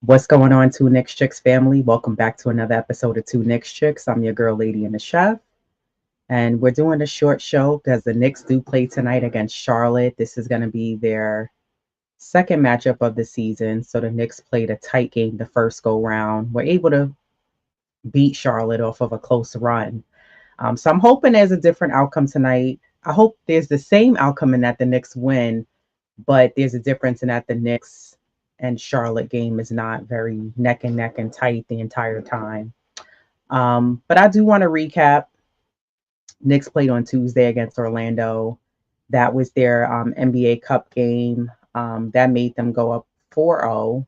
What's going on, Two Knicks Chicks family? Welcome back to another episode of Two Knicks Chicks. I'm your girl, Lady and the Chef, and we're doing a short show because the Knicks do play tonight against Charlotte. This is going to be their second matchup of the season. So the Knicks played a tight game the first go round. We're able to beat Charlotte off of a close run. So I'm hoping there's a different outcome tonight. I hope there's the same outcome in that the Knicks win, but there's a difference in that the Knicks and Charlotte game is not very neck and tight the entire time. But I do want to recap. Knicks played on Tuesday against Orlando. That was their NBA Cup game. That made them go up 4-0.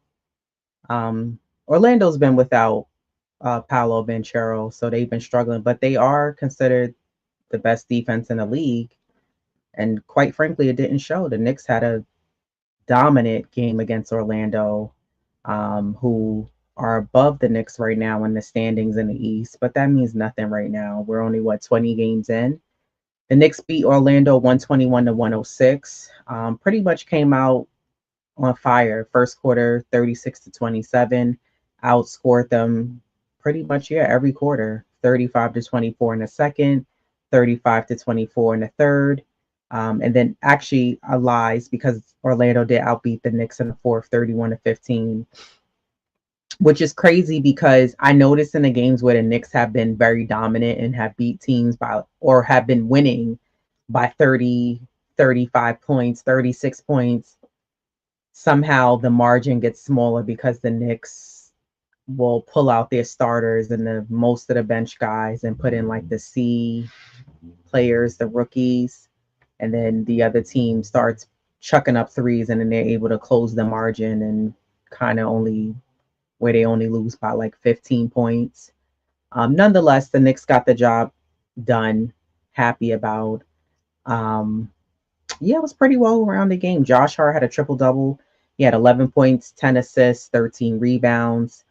Orlando's been without Paolo Banchero, so they've been struggling, but they are considered the best defense in the league. And quite frankly, it didn't show. The Knicks had a dominant game against Orlando, who are above the Knicks right now in the standings in the East, but that means nothing right now. We're only, 20 games in. The Knicks beat Orlando 121 to 106. Pretty much came out on fire. First quarter, 36 to 27. Outscored them pretty much, yeah, every quarter. 35 to 24 in the second, 35 to 24 in the third. And then actually lies because Orlando did outbeat the Knicks in the fourth, 31 to 15, which is crazy because I noticed in the games where the Knicks have been very dominant and have beat teams by or have been winning by 30, 35 points, 36 points, somehow the margin gets smaller because the Knicks will pull out their starters and the most of the bench guys and put in like the C players, the rookies, and then the other team starts chucking up threes and then they're able to close the margin and kind of only where they only lose by like 15 points. Nonetheless, the Knicks got the job done. Happy about. Um, yeah, it was pretty well around the game. Josh Hart had a triple double. He had 11 points, 10 assists, 13 rebounds.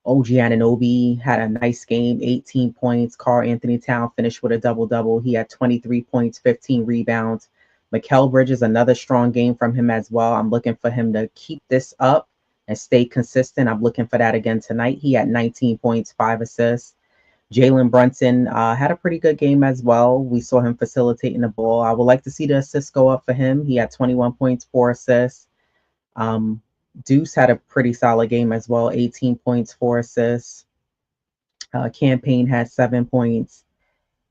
OG Anunoby had a nice game, 18 points. Karl Anthony Town finished with a double double. He had 23 points, 15 rebounds. Mikal Bridges, another strong game from him as well. I'm looking for him to keep this up and stay consistent. I'm looking for that again tonight. He had 19 points, 5 assists. Jalen Brunson had a pretty good game as well. We saw him facilitating the ball. I would like to see the assists go up for him. He had 21 points, 4 assists. Um, Deuce had a pretty solid game as well, 18 points, 4 assists. Campaign had 7 points.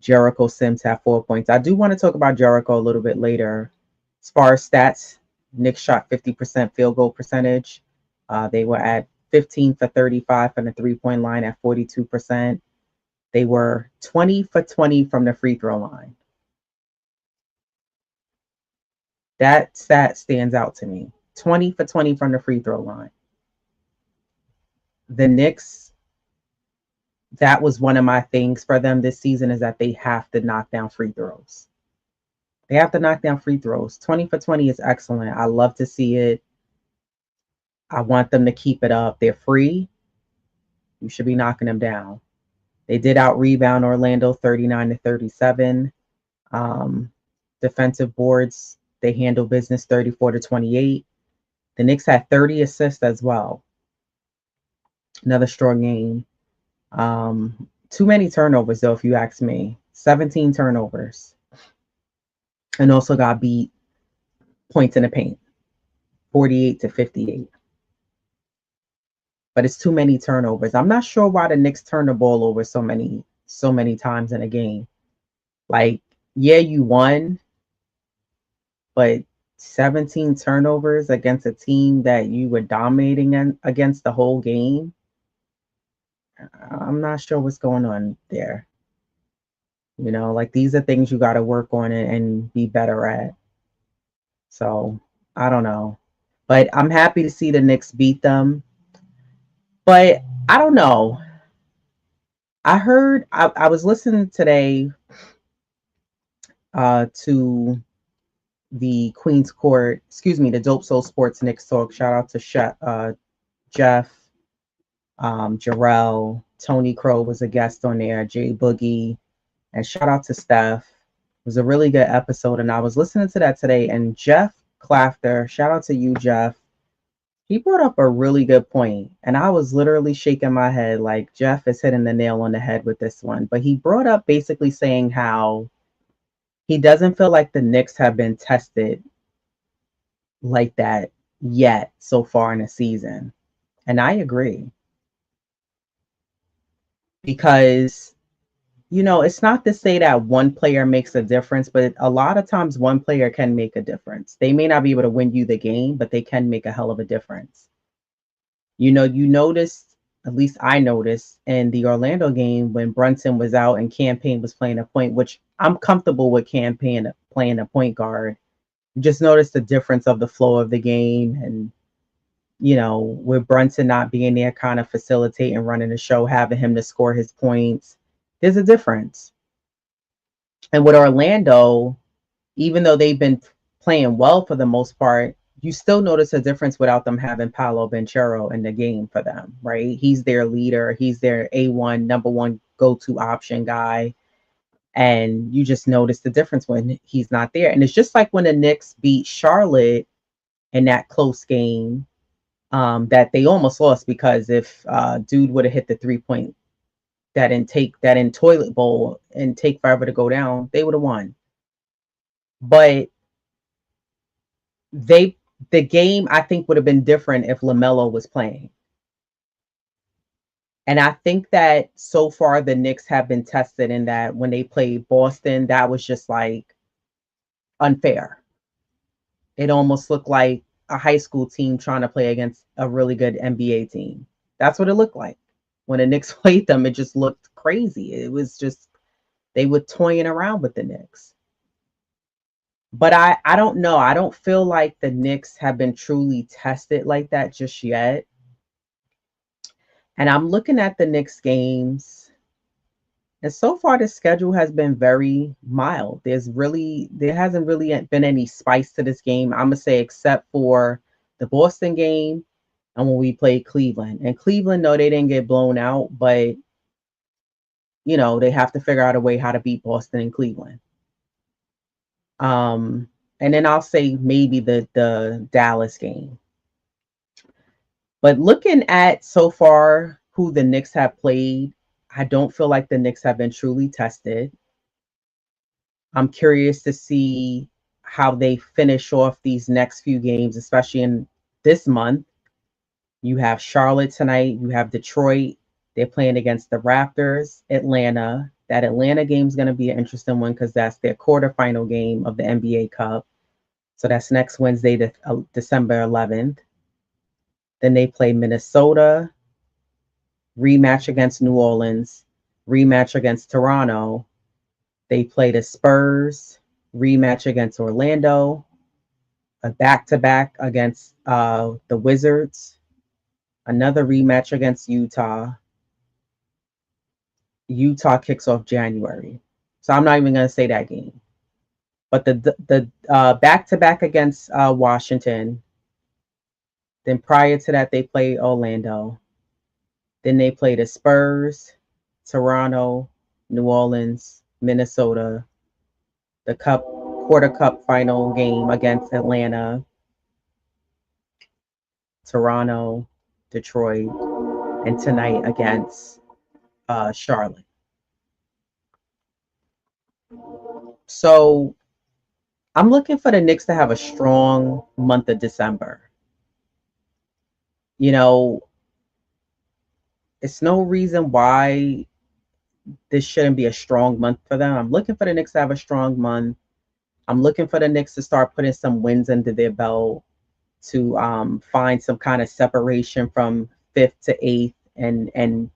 Jericho Sims had 4 points. I do want to talk about Jericho a little bit later. As far as stats, Knicks shot 50% field goal percentage. They were at 15 for 35 from the 3-point line at 42%. They were 20 for 20 from the free throw line. That stat stands out to me. 20 for 20 from the free throw line. The Knicks, that was one of my things for them this season is that they have to knock down free throws. They have to knock down free throws. 20 for 20 is excellent. I love to see it. I want them to keep it up. They're free. You should be knocking them down. They did out rebound Orlando 39 to 37. Defensive boards, they handle business 34 to 28. The Knicks had 30 assists as well. Another strong game. Too many turnovers, though, if you ask me. 17 turnovers. And also got beat points in the paint, 48 to 58. But it's too many turnovers. I'm not sure why the Knicks turn the ball over so many times in a game. Like, yeah, you won, but 17 turnovers against a team that you were dominating against the whole game. I'm not sure what's going on there. Like these are things you got to work on and be better at. So I don't know. But I'm happy to see the Knicks beat them. But I don't know. I was listening today to the Queen's Court, excuse me, the Dope Soul Sports Knicks Talk. Shout out to Jeff, Jarrell, Tony Crow was a guest on there, Jay Boogie, and shout out to Steph. It was a really good episode, and I was listening to that today. And Jeff Clafter, shout out to you, Jeff. He brought up a really good point, and I was literally shaking my head like Jeff is hitting the nail on the head with this one. But he brought up basically saying how he doesn't feel like the Knicks have been tested like that yet so far in the season. And I agree because, it's not to say that one player makes a difference, but a lot of times one player can make a difference. They may not be able to win you the game, but they can make a hell of a difference. You noticed, at least I noticed in the Orlando game when Brunson was out and Campaign was playing a point, which I'm comfortable with Campaign playing a point guard. You just noticed the difference of the flow of the game and, with Brunson not being there, kind of facilitating, running the show, having him to score his points. There's a difference. And with Orlando, even though they've been playing well for the most part, you still notice a difference without them having Paolo Banchero in the game for them, right? He's their leader. He's their A1, number one go-to option guy. And you just notice the difference when he's not there. And it's just like when the Knicks beat Charlotte in that close game, that they almost lost because if dude would have hit the 3-point that in toilet bowl and take forever to go down, they would have won. But they the game I think would have been different if LaMelo was playing. And I think that so far the Knicks have been tested in that when they played Boston, that was just like unfair. It almost looked like a high school team trying to play against a really good NBA team. That's what it looked like. When the Knicks played them, it just looked crazy. It was just they were toying around with the Knicks. But I don't know. I don't feel like the Knicks have been truly tested like that just yet. And I'm looking at the Knicks games, and so far the schedule has been very mild. There hasn't really been any spice to this game. I'm gonna say except for the Boston game and when we played Cleveland. And Cleveland, no, they didn't get blown out, but they have to figure out a way how to beat Boston and Cleveland. And then I'll say maybe the Dallas game. But looking at so far who the Knicks have played, I don't feel like the Knicks have been truly tested. I'm curious to see how they finish off these next few games, especially in this month. You have Charlotte tonight, you have Detroit. They're playing against the Raptors, Atlanta. That Atlanta game is going to be an interesting one because that's their quarterfinal game of the NBA Cup. So that's next Wednesday, December 11th. Then they play Minnesota, rematch against New Orleans, rematch against Toronto. They play the Spurs, rematch against Orlando, a back-to-back against the Wizards, another rematch against Utah. Utah kicks off January. So I'm not even going to say that game. But the back-to-back against Washington. Then prior to that, they play Orlando. Then they play the Spurs, Toronto, New Orleans, Minnesota, the quarter cup final game against Atlanta, Toronto, Detroit, and tonight against Charlotte. So I'm looking for the Knicks to have a strong month of December. It's no reason why this shouldn't be a strong month for them. I'm looking for the Knicks to have a strong month. I'm looking for the Knicks to start putting some wins under their belt, to find some kind of separation from 5th to 8th and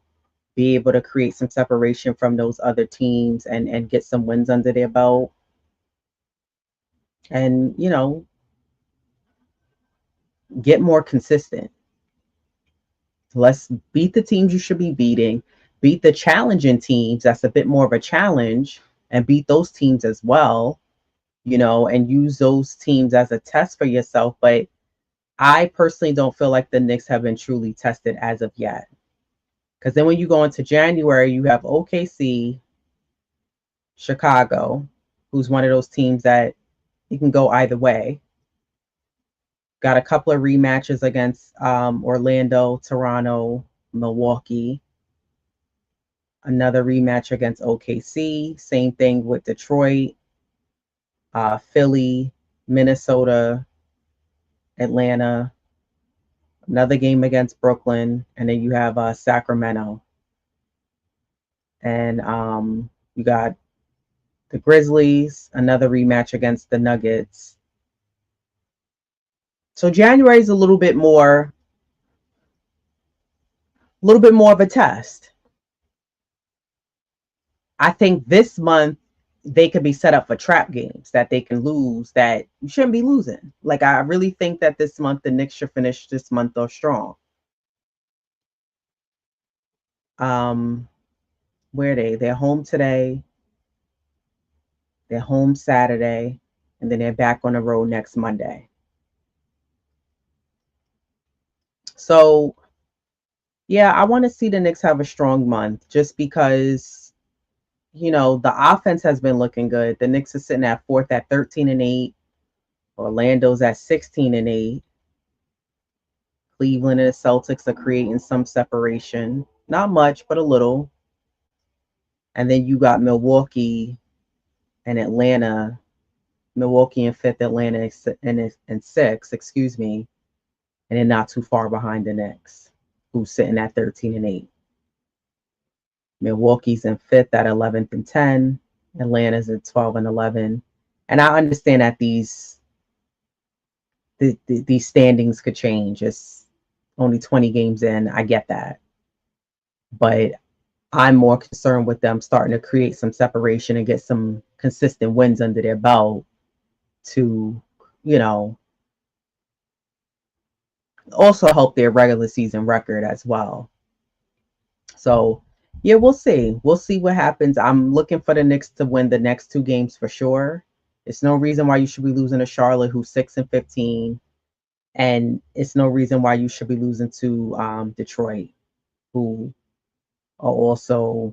be able to create some separation from those other teams and get some wins under their belt. And, get more consistent. Let's beat the teams you should be beating, beat the challenging teams. That's a bit more of a challenge, and beat those teams as well, and use those teams as a test for yourself. But I personally don't feel like the Knicks have been truly tested as of yet. Because then when you go into January, you have OKC, Chicago, who's one of those teams that you can go either way. Got a couple of rematches against Orlando, Toronto, Milwaukee. Another rematch against OKC. Same thing with Detroit, Philly, Minnesota, Atlanta. Another game against Brooklyn, and then you have Sacramento, and you got the Grizzlies. Another rematch against the Nuggets. So January is a little bit more of a test. I think this month they could be set up for trap games that they can lose that you shouldn't be losing. Like, I really think that this month the Knicks should finish this month off strong. Where are they? They're home today. They're home Saturday, and then they're back on the road next Monday. So, yeah, I want to see the Knicks have a strong month just because, the offense has been looking good. The Knicks are sitting at fourth at 13-8. Orlando's at 16-8. Cleveland and the Celtics are creating some separation. Not much, but a little. And then you got Milwaukee and Atlanta. Milwaukee in fifth, Atlanta in sixth, excuse me. And then not too far behind the Knicks, who's sitting at 13-8. Milwaukee's in fifth at 11th and 10. Atlanta's at 12 and 11. And I understand that these standings could change. It's only 20 games in. I get that. But I'm more concerned with them starting to create some separation and get some consistent wins under their belt to, also help their regular season record as well. So, yeah, we'll see. We'll see what happens. I'm looking for the Knicks to win the next two games for sure. It's no reason why you should be losing to Charlotte, who's 6-15. And it's no reason why you should be losing to Detroit, who are also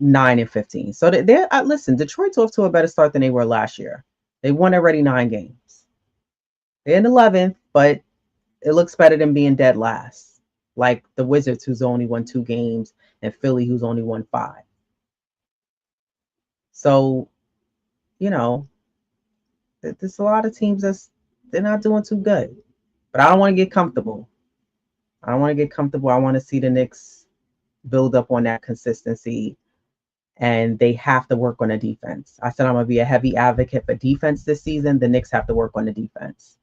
9-15. So they're listen, Detroit's off to a better start than they were last year. They won already 9 games. They're in 11th, but it looks better than being dead last. Like the Wizards, who's only won 2 games, and Philly, who's only won 5. So, there's a lot of teams they're not doing too good. But I don't want to get comfortable. I want to see the Knicks build up on that consistency, and they have to work on the defense. I said I'm going to be a heavy advocate for defense this season. The Knicks have to work on the defense.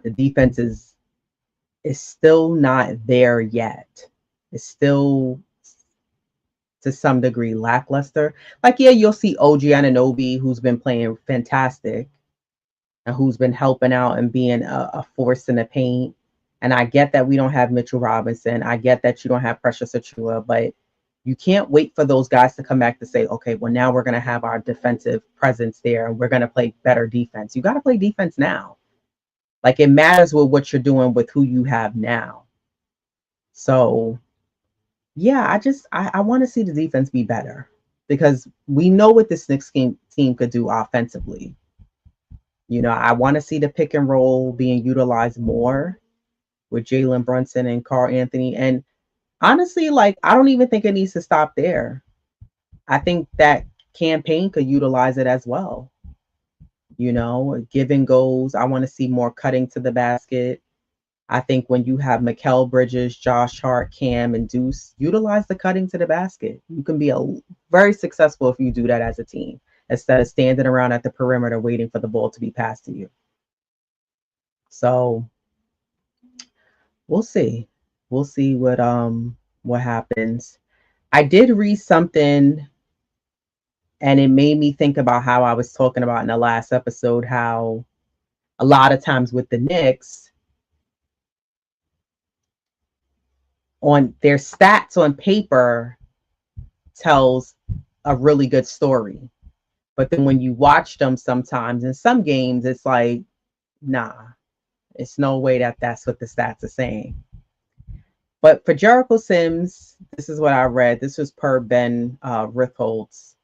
The defense is still not there yet. It's still, to some degree, lackluster. Like, yeah, you'll see OG Anunoby, who's been playing fantastic and who's been helping out and being a force in the paint. And I get that we don't have Mitchell Robinson. I get that you don't have Precious Achiuwa, but you can't wait for those guys to come back to say, okay, well, now we're going to have our defensive presence there and we're going to play better defense. You got to play defense now. Like, it matters with what you're doing with who you have now. So, yeah, I want to see the defense be better because we know what this Knicks team could do offensively. I want to see the pick and roll being utilized more with Jalen Brunson and Karl Anthony. And honestly, like, I don't even think it needs to stop there. I think that campaign could utilize it as well. Giving goals. I want to see more cutting to the basket. I think when you have Mikal Bridges, Josh Hart, Cam, and Deuce, utilize the cutting to the basket. You can be very successful if you do that as a team, instead of standing around at the perimeter waiting for the ball to be passed to you. So we'll see. We'll see what happens. I did read something, and it made me think about how I was talking about in the last episode, how a lot of times with the Knicks, on their stats on paper tells a really good story. But then when you watch them sometimes in some games, it's like, nah, it's no way that's what the stats are saying. But for Jericho Sims, this is what I read. This was per Ben Ritholtz.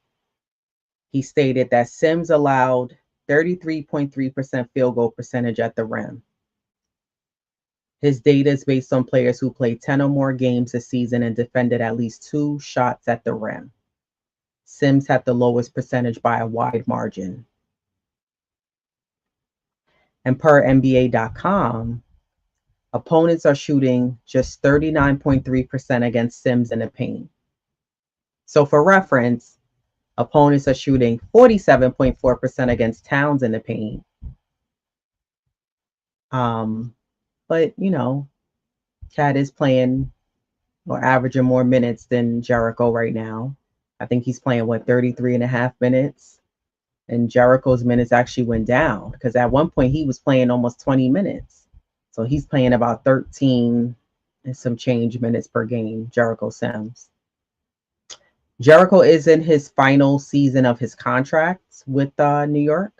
He stated that Sims allowed 33.3% field goal percentage at the rim. His data is based on players who played 10 or more games this season and defended at least 2 shots at the rim. Sims had the lowest percentage by a wide margin. And per NBA.com, opponents are shooting just 39.3% against Sims in the paint. So for reference, opponents are shooting 47.4% against Towns in the paint. But, you know, Cat is playing or averaging more minutes than Jericho right now. I think he's playing, 33 and a half minutes. And Jericho's minutes actually went down because at one point he was playing almost 20 minutes. So he's playing about 13 and some change minutes per game, Jericho Sims. Jericho is in his final season of his contract with New York.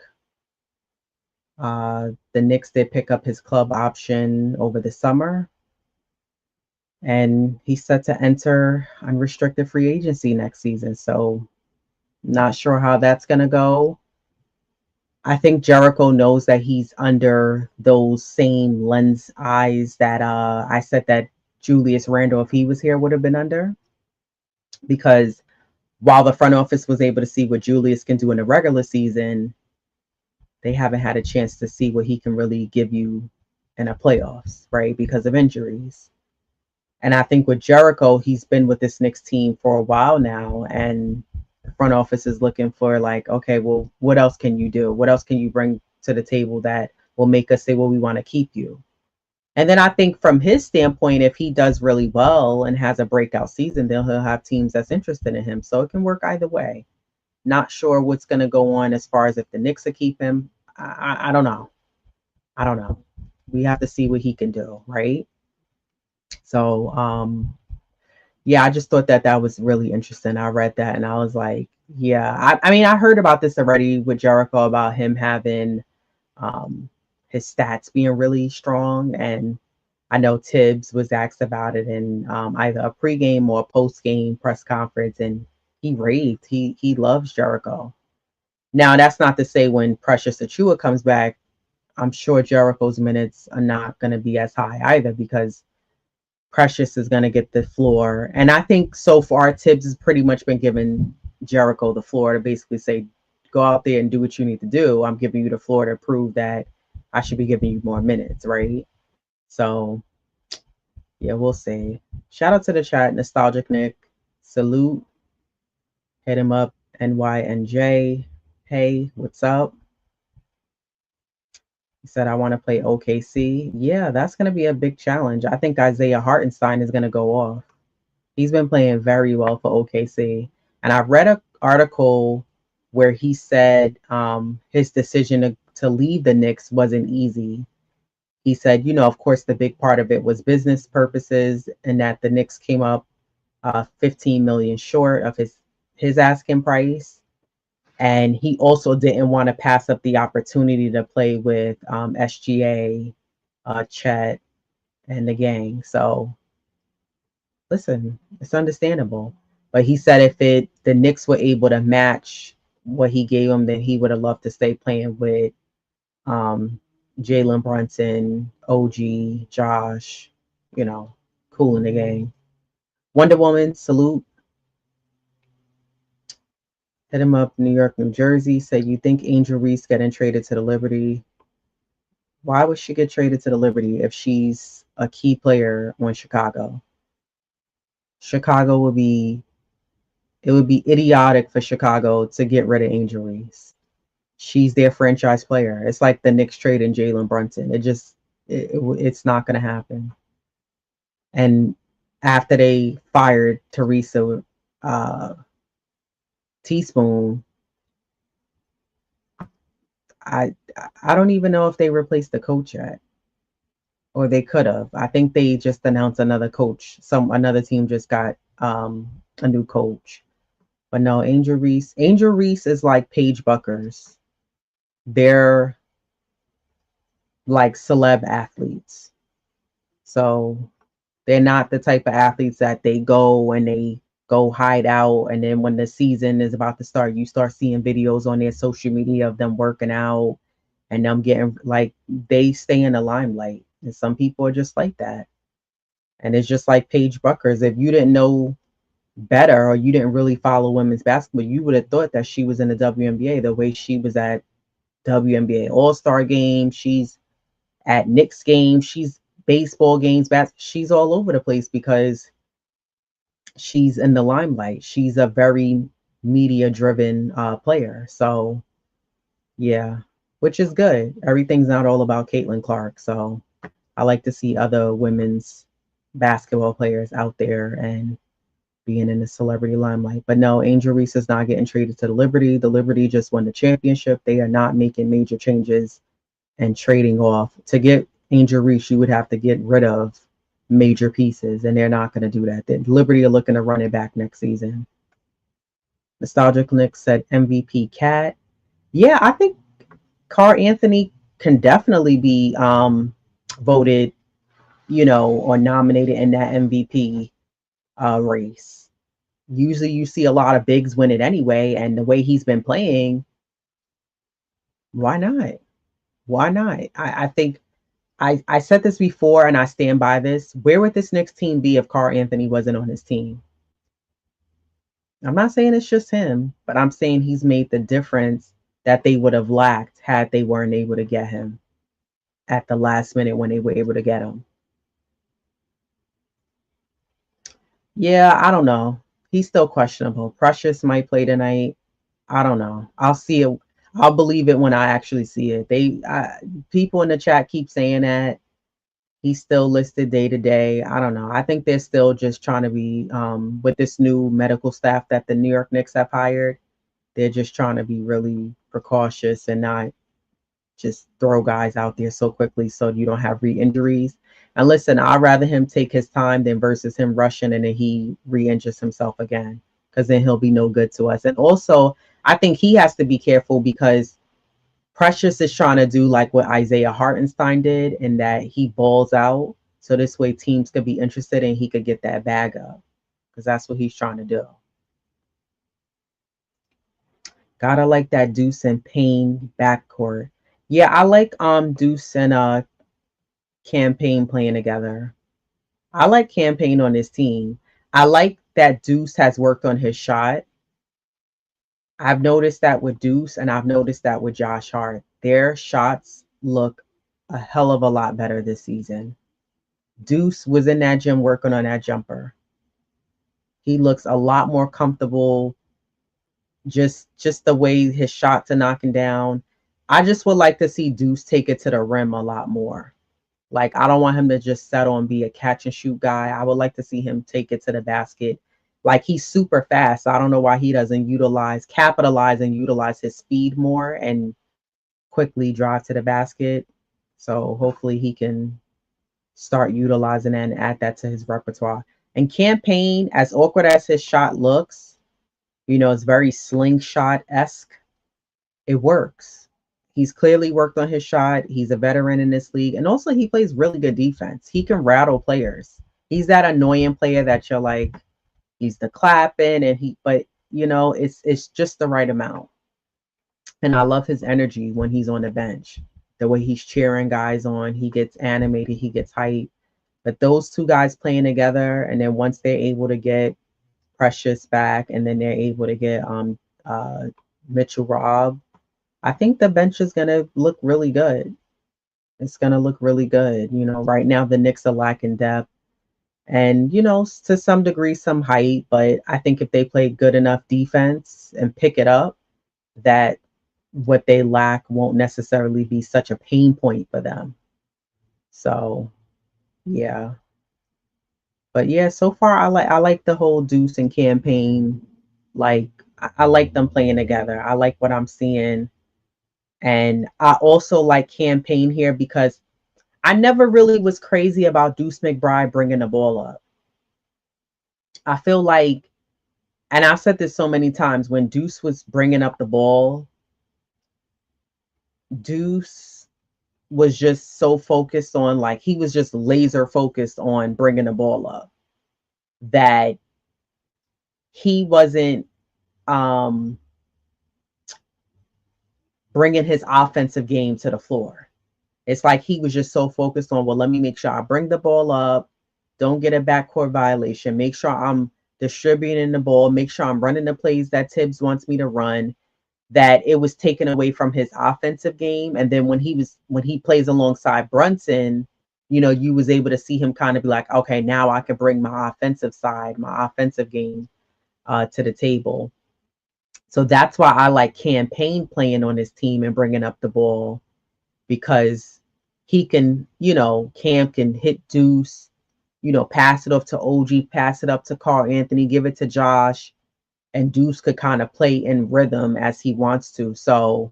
The Knicks did pick up his club option over the summer. And he's set to enter unrestricted free agency next season. So not sure how that's going to go. I think Jericho knows that he's under those same lens eyes that I said that Julius Randle, if he was here, would have been under. Because while the front office was able to see what Julius can do in the regular season, they haven't had a chance to see what he can really give you in the playoffs, right? Because of injuries. And I think with Jericho, he's been with this Knicks team for a while now, and the front office is looking for like, okay, well, what else can you do? What else can you bring to the table that will make us say, well, we want to keep you? And then I think from his standpoint, if he does really well and has a breakout season, then he'll have teams that's interested in him. So it can work either way. Not sure what's going to go on as far as if the Knicks will keep him. I don't know. I don't know. We have to see what he can do, right? So, yeah, I just thought that that was really interesting. I read that and I was like, yeah, I mean, I heard about this already with Jericho about him having his stats being really strong. And I know Tibbs was asked about it in either a pregame or a postgame press conference, and he raved. He loves Jericho. Now, that's not to say when Precious Achua comes back, I'm sure Jericho's minutes are not going to be as high either because Precious is going to get the floor. And I think so far, Tibbs has pretty much been giving Jericho the floor to basically say, go out there and do what you need to do. I'm giving you the floor to prove that I should be giving you more minutes, right? So, yeah, we'll see. Shout out to the chat, Nostalgic Nick. Salute. Hit him up, NYNJ. Hey, what's up? He said, I want to play OKC. Yeah, that's going to be a big challenge. I think Isaiah Hartenstein is going to go off. He's been playing very well for OKC. And I read an article where he said his decision to leave the Knicks wasn't easy. He said, you know, of course, the big part of it was business purposes and that the Knicks came up $15 million short of his asking price. And he also didn't want to pass up the opportunity to play with SGA, Chet, and the gang. So, listen, it's understandable. But he said if the Knicks were able to match what he gave him, then he would have loved to stay playing with Jalen Brunson, OG, Josh, you know, cool in the game. Wonder Woman, salute. Hit him up, New York, New Jersey. Say, you think Angel Reese getting traded to the Liberty? Why would she get traded to the Liberty if she's a key player on Chicago? Chicago would be, it would be idiotic for Chicago to get rid of Angel Reese. She's their franchise player. It's like the Knicks trading Jalen Brunson. It's not going to happen. And after they fired Teresa Teaspoon, I don't even know if they replaced the coach yet, or they could have. I think they just announced another coach. Another team just got a new coach. But no, Angel Reese is like Paige Buckers. They're like celeb athletes. So they're not the type of athletes that they go and they go hide out, and then when the season is about to start, you start seeing videos on their social media of them working out and them getting like they stay in the limelight. And some people are just like that. And it's just like Paige Buckers. If you didn't know better or you didn't really follow women's basketball, you would have thought that she was in the WNBA the way she was at WNBA All-Star games. She's at Knicks games. She's baseball games. She's all over the place because she's in the limelight. She's a very media-driven player. So, yeah, which is good. Everything's not all about Caitlin Clark. So I like to see other women's basketball players out there and being in the celebrity limelight. But no, Angel Reese is not getting traded to the Liberty. The Liberty just won the championship. They are not making major changes and trading off. To get Angel Reese, you would have to get rid of major pieces, and they're not going to do that. The Liberty are looking to run it back next season. Nostalgic Nick said MVP Cat. Yeah, I think Carl Anthony can definitely be voted, or nominated in that MVP race. Usually you see a lot of bigs win it anyway, and the way he's been playing, why not? Why not? I think I said this before and I stand by this. Where would this Knicks team be if Carl Anthony wasn't on his team? I'm not saying it's just him, but I'm saying he's made the difference that they would have lacked had they weren't able to get him at the last minute when they were able to get him. Yeah, I don't know. He's still questionable. Precious might play tonight. I don't know. I'll see it. I'll believe it when I actually see it. People in the chat keep saying that he's still listed day to day. I don't know. I think they're still just trying to be with this new medical staff that the New York Knicks have hired. They're just trying to be really precautious and not just throw guys out there so quickly so you don't have re-injuries. And listen, I'd rather him take his time than versus him rushing and then he re-injures himself again, because then he'll be no good to us. And also, I think he has to be careful because Precious is trying to do like what Isaiah Hartenstein did, in that he balls out. So this way teams could be interested and he could get that bag up, because that's what he's trying to do. Gotta like that Deuce and Payne backcourt. Yeah, I like Deuce and Campaign playing together. I like Campaign on this team. I like that Deuce has worked on his shot. I've noticed that with Deuce and I've noticed that with Josh Hart. Their shots look a hell of a lot better this season. Deuce was in that gym working on that jumper. He looks a lot more comfortable. Just the way his shots are knocking down. I just would like to see Deuce take it to the rim a lot more. Like, I don't want him to just settle and be a catch and shoot guy. I would like to see him take it to the basket. Like, he's super fast. I don't know why he doesn't capitalize and utilize his speed more and quickly drive to the basket. So hopefully he can start utilizing that and add that to his repertoire. And Campaign, as awkward as his shot looks, it's very slingshot-esque. It works. He's clearly worked on his shot. He's a veteran in this league. And also he plays really good defense. He can rattle players. He's that annoying player that you're like, he's the clapping but it's just the right amount. And I love his energy when he's on the bench. The way he's cheering guys on, he gets animated, he gets hype. But those two guys playing together, and then once they're able to get Precious back, and then they're able to get Mitchell Robb, I think the bench is gonna look really good. It's gonna look really good. Right now the Knicks are lacking depth and to some degree some height, but I think if they play good enough defense and pick it up, that what they lack won't necessarily be such a pain point for them. So yeah. But yeah, so far I like the whole Deuce and Campaign. Like, I like them playing together. I like what I'm seeing. And I also like Campaign here because I never really was crazy about Deuce McBride bringing the ball up. I feel like, and I've said this so many times, when Deuce was bringing up the ball, Deuce was just so focused on, like, he was just laser focused on bringing the ball up, that he wasn't um, bringing his offensive game to the floor. It's like he was just so focused on, well, let me make sure I bring the ball up, don't get a backcourt violation, make sure I'm distributing the ball, make sure I'm running the plays that Tibbs wants me to run, that it was taken away from his offensive game. And then when he plays alongside Brunson, you was able to see him kind of be like, okay, now I can bring my offensive side, my offensive game to the table. So that's why I like Campaign playing on his team and bringing up the ball, because he can, Cam can hit deuce, pass it off to OG, pass it up to Carl Anthony, give it to Josh, and Deuce could kind of play in rhythm as he wants to. So,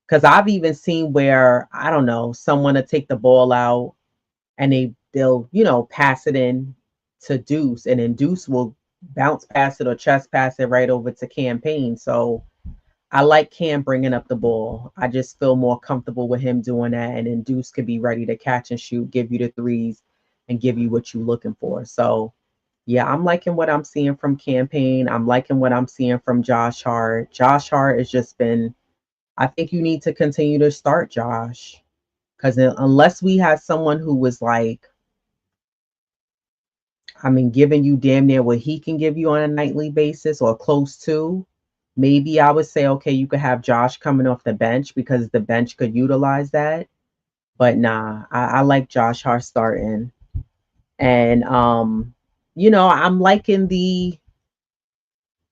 because I've even seen where, I don't know, someone will take the ball out and they'll, pass it in to Deuce, and then Deuce will bounce pass it or chest pass it right over to Campaign. So I like Cam bringing up the ball. I just feel more comfortable with him doing that. And then Deuce could be ready to catch and shoot, give you the threes, and give you what you're looking for. So, yeah, I'm liking what I'm seeing from Campaign. I'm liking what I'm seeing from Josh Hart. Josh Hart has just been, I think you need to continue to start Josh. Because unless we have someone who was like, I mean, giving you damn near what he can give you on a nightly basis or close to, maybe I would say, okay, you could have Josh coming off the bench because the bench could utilize that. But nah, I like Josh Hart starting. And I'm liking the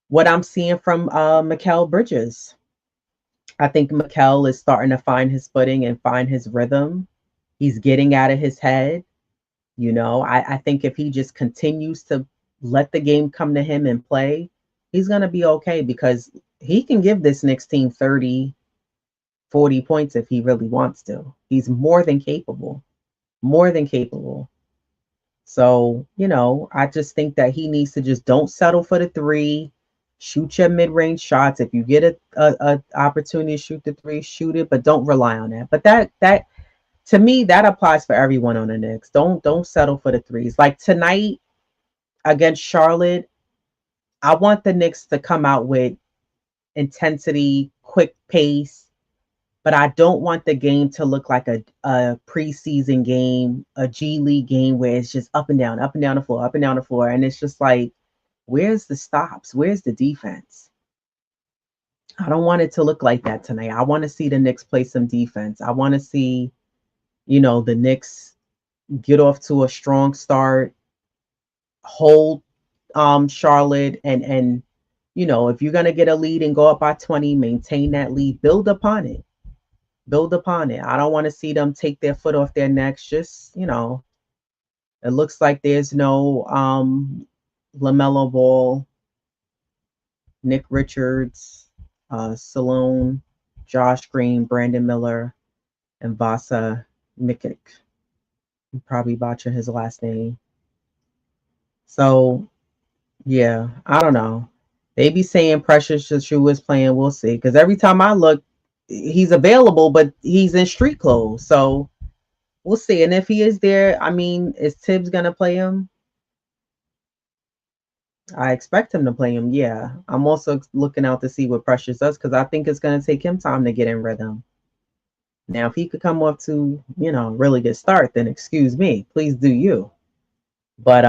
what I'm seeing from Mikal Bridges. I think Mikal is starting to find his footing and find his rhythm. He's getting out of his head. I think if he just continues to let the game come to him and play, he's going to be okay, because he can give this Knicks team 30, 40 points if he really wants to. He's more than capable, more than capable. So, I just think that he needs to just don't settle for the three, shoot your mid-range shots. If you get a opportunity to shoot the three, shoot it, but don't rely on that. But that to me, that applies for everyone on the Knicks. Don't settle for the threes. Like tonight against Charlotte, I want the Knicks to come out with intensity, quick pace, but I don't want the game to look like a preseason game, a G League game where it's just up and down the floor, up and down the floor. And it's just like, where's the stops? Where's the defense? I don't want it to look like that tonight. I want to see the Knicks play some defense. I want to see, the Knicks get off to a strong start, hold Charlotte, and if you're gonna get a lead and go up by 20, maintain that lead, build upon it. Build upon it. I don't want to see them take their foot off their necks. Just, it looks like there's no LaMelo Ball, Nick Richards, Salone, Josh Green, Brandon Miller, and Vasa Mikic. I'm probably butcher his last name. So, yeah, I don't know. They be saying Precious Shrew is playing. We'll see. Because every time I look, he's available, but he's in street clothes. So we'll see. And if he is there, I mean, is Tibbs gonna play him? I expect him to play him. Yeah. I'm also looking out to see what Precious does, because I think it's gonna take him time to get in rhythm. Now, if he could come up to, really good start, then excuse me, please do you. But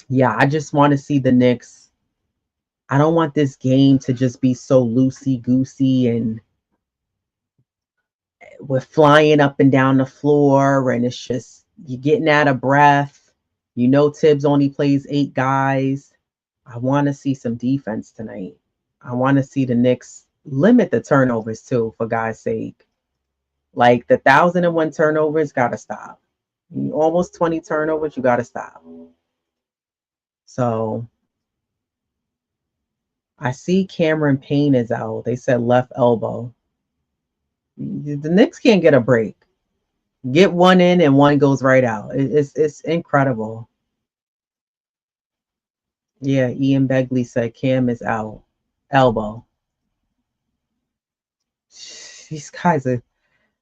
yeah, I just want to see the Knicks. I don't want this game to just be so loosey goosey and we're flying up and down the floor, and it's just you're getting out of breath. Tibbs only plays 8 guys. I want to see some defense tonight. I want to see the Knicks limit the turnovers too, for God's sake. Like the 1,001 turnovers gotta stop. Almost 20 turnovers, you gotta stop. So I see Cameron Payne is out. They said left elbow. The Knicks can't get a break. Get one in and one goes right out. It's incredible. Yeah, Ian Begley said Cam is out. Elbow. These guys are,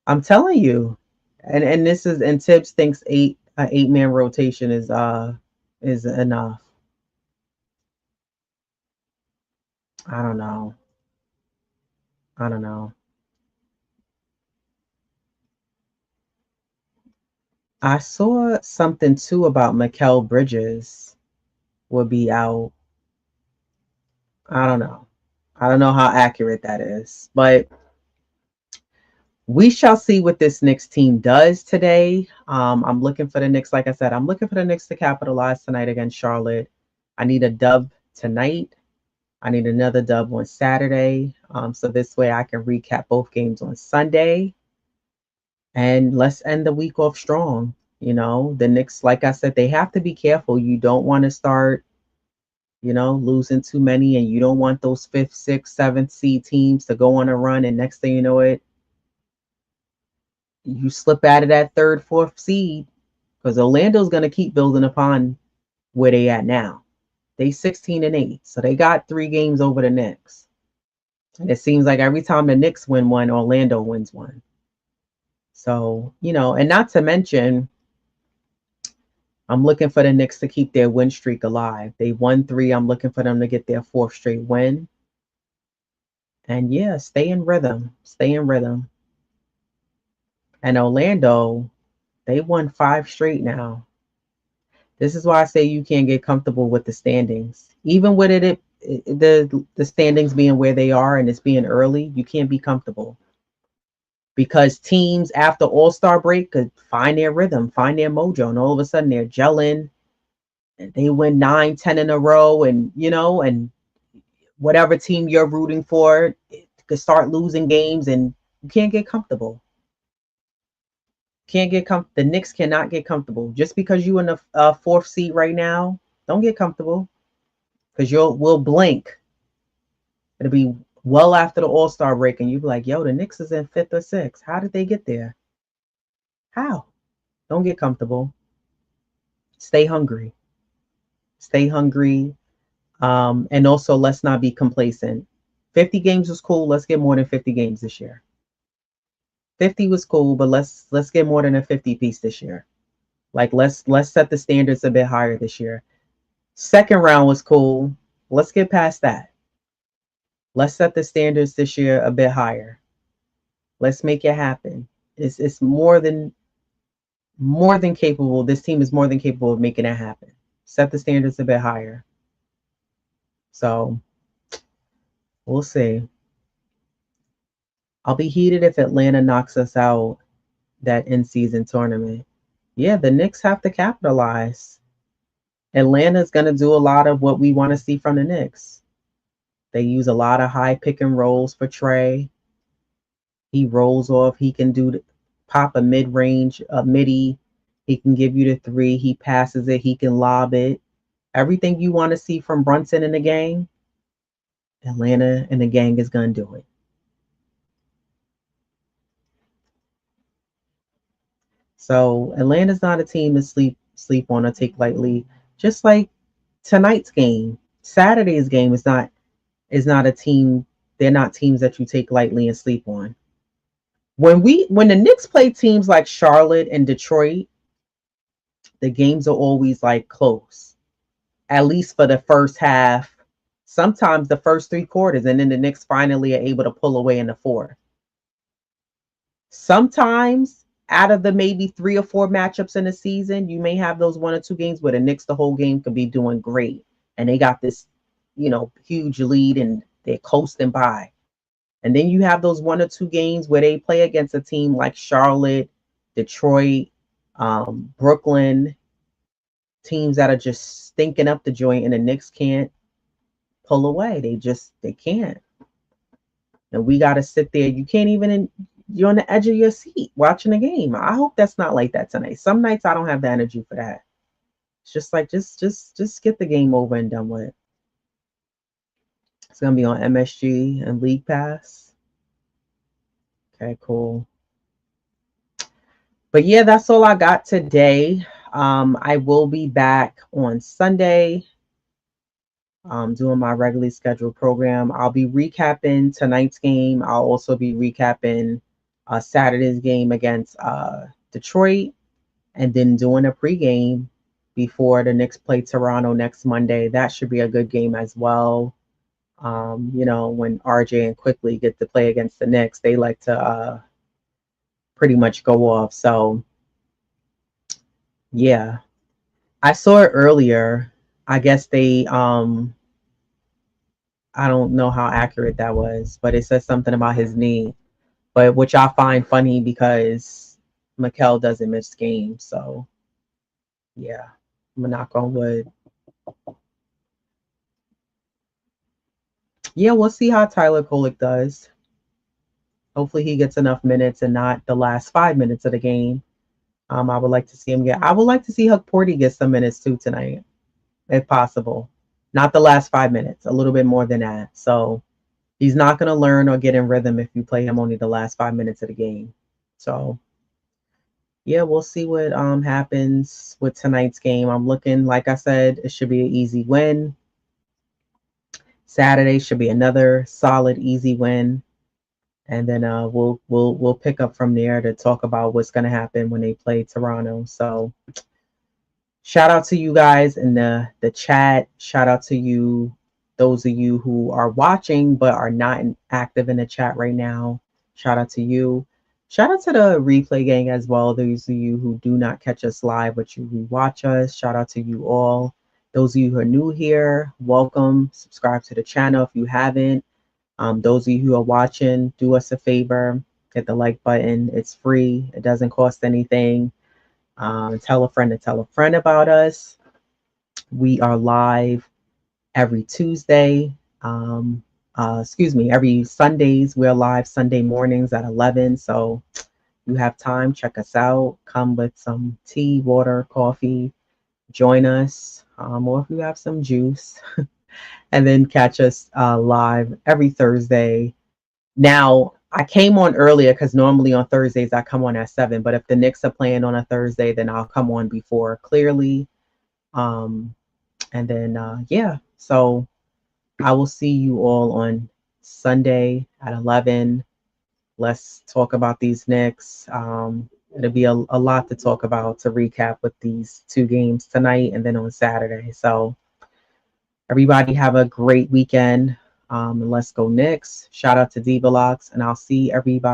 I'm telling you. And this is, and Tibbs thinks 8-man rotation is enough. I don't know. I don't know. I saw something too about Mikal Bridges will be out. I don't know. I don't know how accurate that is, but we shall see what this Knicks team does today. I'm looking for the Knicks, like I said, I'm looking for the Knicks to capitalize tonight against Charlotte. I need a dub tonight. I need another dub on Saturday. So this way I can recap both games on Sunday. And let's end the week off strong. You know, the Knicks, like I said, they have to be careful. You don't want to start, losing too many, and you don't want those fifth, sixth, seventh seed teams to go on a run. And next thing you know it, you slip out of that third, fourth seed because Orlando's going to keep building upon where they at now. They 16-8, so they got 3 games over the Knicks. And it seems like every time the Knicks win one, Orlando wins one. So, and not to mention, I'm looking for the Knicks to keep their win streak alive. They won 3. I'm looking for them to get their 4th straight win. And yeah, stay in rhythm. Stay in rhythm. And Orlando, they won 5 straight now. This is why I say you can't get comfortable with the standings. Even with the standings being where they are and it's being early, you can't be comfortable. Because teams after All-Star break could find their rhythm, find their mojo, and all of a sudden they're gelling. And they win 9, 10 in a row, and and whatever team you're rooting for could start losing games, and you can't get comfortable. The Knicks cannot get comfortable. Just because you're in the 4th seed right now, don't get comfortable. Because we'll blink. It'll be well after the All-Star break, and you'll be like, yo, the Knicks is in 5th or 6th. How did they get there? How? Don't get comfortable. Stay hungry. Stay hungry. And also, let's not be complacent. 50 games was cool. Let's get more than 50 games this year. 50 was cool, but let's get more than a 50 piece this year. Like let's set the standards a bit higher this year. Second round was cool. Let's get past that. Let's set the standards this year a bit higher. Let's make it happen. It's more than capable. This team is more than capable of making it happen. Set the standards a bit higher. So we'll see. I'll be heated if Atlanta knocks us out that in-season tournament. Yeah, the Knicks have to capitalize. Atlanta's going to do a lot of what we want to see from the Knicks. They use a lot of high pick and rolls for Trey. He rolls off. He can pop a mid-range, a midi. He can give you the 3. He passes it. He can lob it. Everything you want to see from Brunson in the gang, Atlanta and the gang is going to do it. So Atlanta's not a team to sleep on or take lightly. Just like tonight's game, Saturday's game is not a team. They're not teams that you take lightly and sleep on. When the Knicks play teams like Charlotte and Detroit, the games are always like close, at least for the first half. Sometimes the first 3 quarters, and then the Knicks finally are able to pull away in the 4th. Sometimes out of the maybe 3 or 4 matchups in the season, you may have those 1 or 2 games where the Knicks the whole game could be doing great. And they got this, huge lead and they're coasting by. And then you have those 1 or 2 games where they play against a team like Charlotte, Detroit, Brooklyn, teams that are just stinking up the joint, and the Knicks can't pull away. They can't. And we got to sit there. You can't even, you're on the edge of your seat watching the game. I hope that's not like that tonight. Some nights I don't have the energy for that. It's just like, just get the game over and done with. It's going to be on MSG and League Pass. Okay, cool. But yeah, that's all I got today. I will be back on Sunday doing my regularly scheduled program. I'll be recapping tonight's game. I'll also be recapping Saturday's game against Detroit, and then doing a pregame before the Knicks play Toronto next Monday. That should be a good game as well. You know, when RJ and Quickly get to play against the Knicks, they like to pretty much go off. So yeah, I saw it earlier. I guess I don't know how accurate that was, but it says something about his knee. But which I find funny because Mikel doesn't miss games. So yeah, I'm gonna knock on wood. Yeah, we'll see how Tyler Kolek does. Hopefully he gets enough minutes and not the last 5 minutes of the game. I would like to see him get. I would like to see Huck Porty get some minutes too tonight, if possible. Not the last 5 minutes, a little bit more than that. So he's not going to learn or get in rhythm if you play him only the last 5 minutes of the game. So yeah, we'll see what happens with tonight's game. I'm looking, like I said, it should be an easy win. Saturday should be another solid, easy win. And then we'll pick up from there to talk about what's going to happen when they play Toronto. So shout out to you guys in the chat. Shout out to you, those of you who are watching but are not active in the chat right now. Shout out to you. Shout out to the replay gang as well. Those of you who do not catch us live, but you rewatch us. Shout out to you all. Those of you who are new here, welcome. Subscribe to the channel if you haven't. Those of you who are watching, do us a favor, hit the like button. It's free. It doesn't cost anything. Tell a friend to tell a friend about us. We are live every Tuesday. Every Sundays. We're live Sunday mornings at 11. So you have time, check us out. Come with some tea, water, coffee. Join us. Or if you have some juice. And then catch us live every Thursday. Now, I came on earlier because normally on Thursdays I come on at 7. But if the Knicks are playing on a Thursday, then I'll come on before clearly. And then, yeah, so I will see you all on Sunday at 11. Let's talk about these Knicks. It'll be a lot to talk about to recap with these two games tonight and then on Saturday. So everybody have a great weekend. And let's go Knicks. Shout out to Diva Locks, and I'll see everybody.